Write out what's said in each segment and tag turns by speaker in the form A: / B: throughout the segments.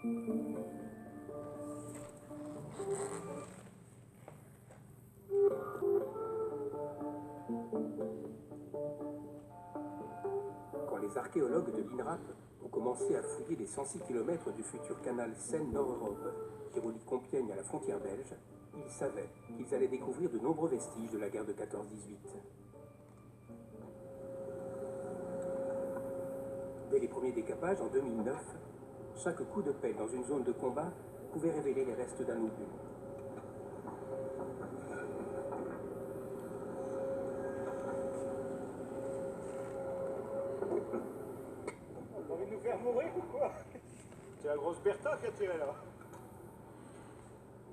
A: Quand les archéologues de l'INRAP ont commencé à fouiller les 106 km du futur canal Seine-Nord-Europe qui relie Compiègne à la frontière belge, ils savaient qu'ils allaient découvrir de nombreux vestiges de la guerre de 14-18. Dès les premiers décapages en 2009, chaque coup de pelle dans une zone de combat pouvait révéler les restes d'un obus.
B: T'as envie de nous faire mourir ou quoi? C'est la grosse Bertha qui a tiré là.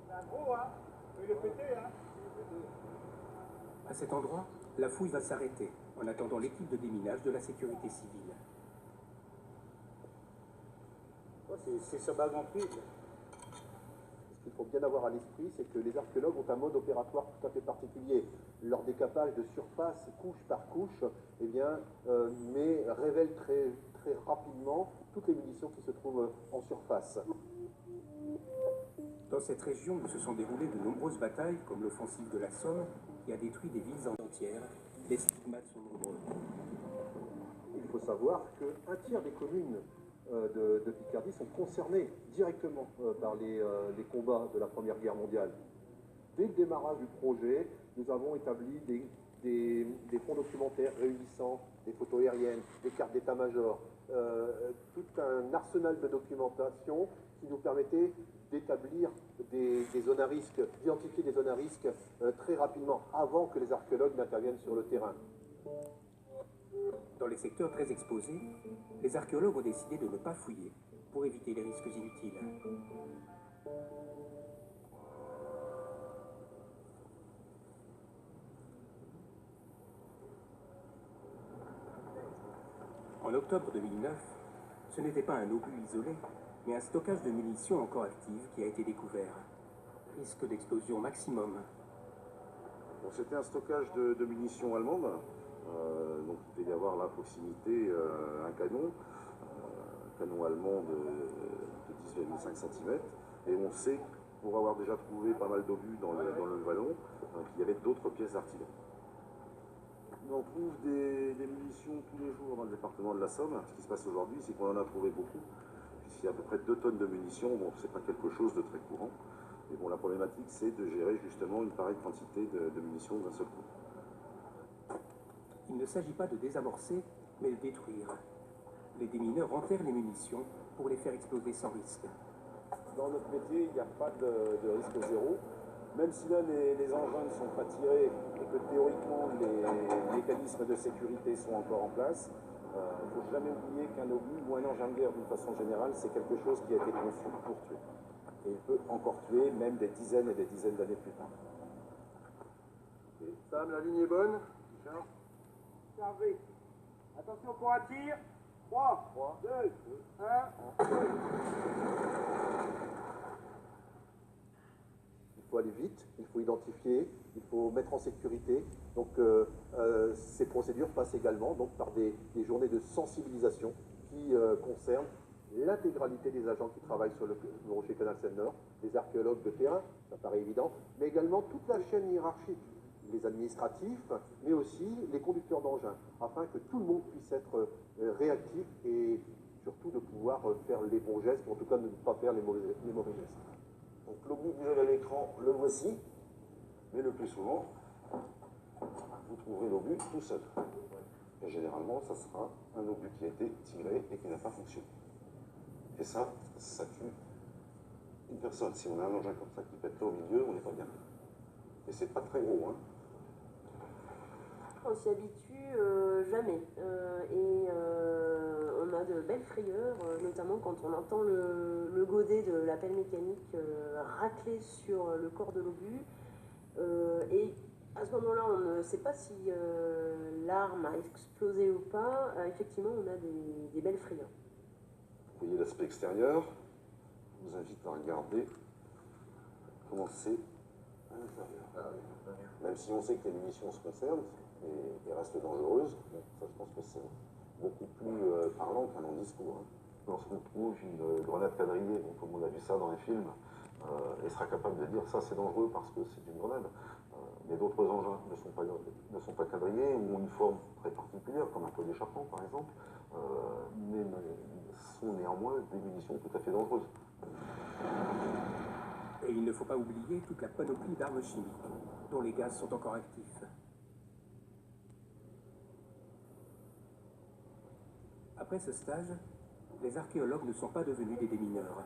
B: C'est un gros, hein? Il est pété, hein?
A: À cet endroit, la fouille va s'arrêter en attendant l'équipe de déminage de la sécurité civile.
B: C'est sa bague en cuivre.
C: Ce qu'il faut bien avoir à l'esprit, c'est que les archéologues ont un mode opératoire tout à fait particulier. Leur décapage de surface, couche par couche, eh bien, révèle très rapidement toutes les munitions qui se trouvent en surface.
A: Dans cette région où se sont déroulées de nombreuses batailles, comme l'offensive de la Somme, qui a détruit des villes entières, les stigmates sont nombreux.
C: Il faut savoir qu'un tiers des communes de Picardie sont concernées directement par les combats de la Première Guerre mondiale. Dès le démarrage du projet, nous avons établi des fonds documentaires réunissant des photos aériennes, des cartes d'état-major, tout un arsenal de documentation qui nous permettait d'établir des zones à risque, d'identifier des zones à risque très rapidement, avant que les archéologues n'interviennent sur le terrain.
A: Dans les secteurs très exposés, les archéologues ont décidé de ne pas fouiller pour éviter les risques inutiles. En octobre 2009, ce n'était pas un obus isolé, mais un stockage de munitions encore actives qui a été découvert. Risque d'explosion maximum.
D: Bon, c'était un stockage de munitions allemandes. Donc il devait y avoir là à proximité un canon allemand de 10,5 cm. Et on sait, pour avoir déjà trouvé pas mal d'obus dans le vallon, qu'il y avait d'autres pièces d'artillerie. On trouve des munitions tous les jours dans le département de la Somme. Ce qui se passe aujourd'hui, c'est qu'on en a trouvé beaucoup, puisqu'il y a à peu près 2 tonnes de munitions. Bon, c'est pas quelque chose de très courant. Mais bon, la problématique, c'est de gérer justement une pareille quantité de munitions d'un seul coup.
A: Il ne s'agit pas de désamorcer, mais de détruire. Les démineurs enterrent les munitions pour les faire exploser sans risque.
C: Dans notre métier, il n'y a pas de risque zéro. Même si là, les engins ne sont pas tirés et que théoriquement, les mécanismes de sécurité sont encore en place, il ne faut jamais oublier qu'un obus ou un engin de guerre, d'une façon générale, c'est quelque chose qui a été conçu pour tuer. Et il peut encore tuer, même des dizaines et des dizaines d'années plus tard.
D: Et Sam, la ligne est bonne.
B: Chargé. Attention pour un tir. 3, 2, 1.
C: Il faut aller vite, il faut identifier, il faut mettre en sécurité. Donc ces procédures passent également donc, par des journées de sensibilisation qui concernent l'intégralité des agents qui travaillent sur le Rocher Canal Seine-Nord, les archéologues de terrain, ça paraît évident, mais également toute la chaîne hiérarchique, les administratifs, mais aussi les conducteurs d'engins, afin que tout le monde puisse être réactif et surtout de pouvoir faire les bons gestes, ou en tout cas de ne pas faire les mauvais gestes.
D: Donc l'obus que vous avez à l'écran, le voici, mais le plus souvent, vous trouverez l'obus tout seul. Et généralement, ça sera un obus qui a été tiré et qui n'a pas fonctionné. Et ça tue une personne. Si on a un engin comme ça qui pète là au milieu, on n'est pas bien. Et c'est pas très gros, hein.
E: On s'y habitue jamais. On a de belles frayeurs, notamment quand on entend le godet de la pelle mécanique racler sur le corps de l'obus. Et à ce moment-là, on ne sait pas si l'arme a explosé ou pas. Effectivement, on a des belles frayeurs.
D: Vous voyez l'aspect extérieur. Je vous invite à regarder comment c'est à l'intérieur. Même si on sait que les munitions se conservent et restent dangereuses, bon, ça je pense que c'est beaucoup plus parlant qu'un long discours. Hein. lorsqu'on trouve une grenade quadrillée, donc comme on a vu ça dans les films, et sera capable de dire ça c'est dangereux parce que c'est une grenade. Mais d'autres engins ne sont pas quadrillés ou ont une forme très particulière, comme un pot d'échappement par exemple, mais sont néanmoins des munitions tout à fait dangereuses.
A: Et il ne faut pas oublier toute la panoplie d'armes chimiques, dont les gaz sont encore actifs. Après ce stage, les archéologues ne sont pas devenus des démineurs.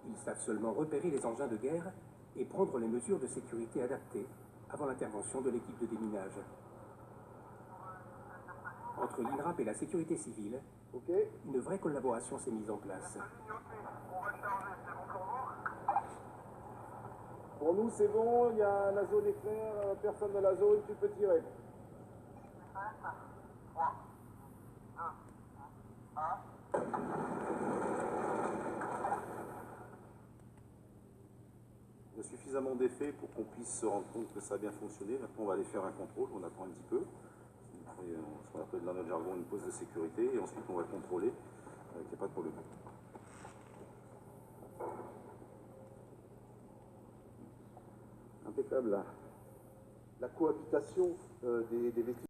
A: Ils savent seulement repérer les engins de guerre et prendre les mesures de sécurité adaptées avant l'intervention de l'équipe de déminage. Entre l'INRAP et la sécurité civile, une vraie collaboration s'est mise en place.
B: Pour nous, c'est bon, il y a la zone est claire, personne dans la zone, tu peux tirer.
D: Il y a suffisamment d'effets pour qu'on puisse se rendre compte que ça a bien fonctionné. Maintenant, on va aller faire un contrôle, on attend un petit peu. Ce qu'on appelle dans notre jargon une pause de sécurité, et ensuite on va contrôler qu'il n'y a pas de problème.
C: Impeccable. La cohabitation des vestiges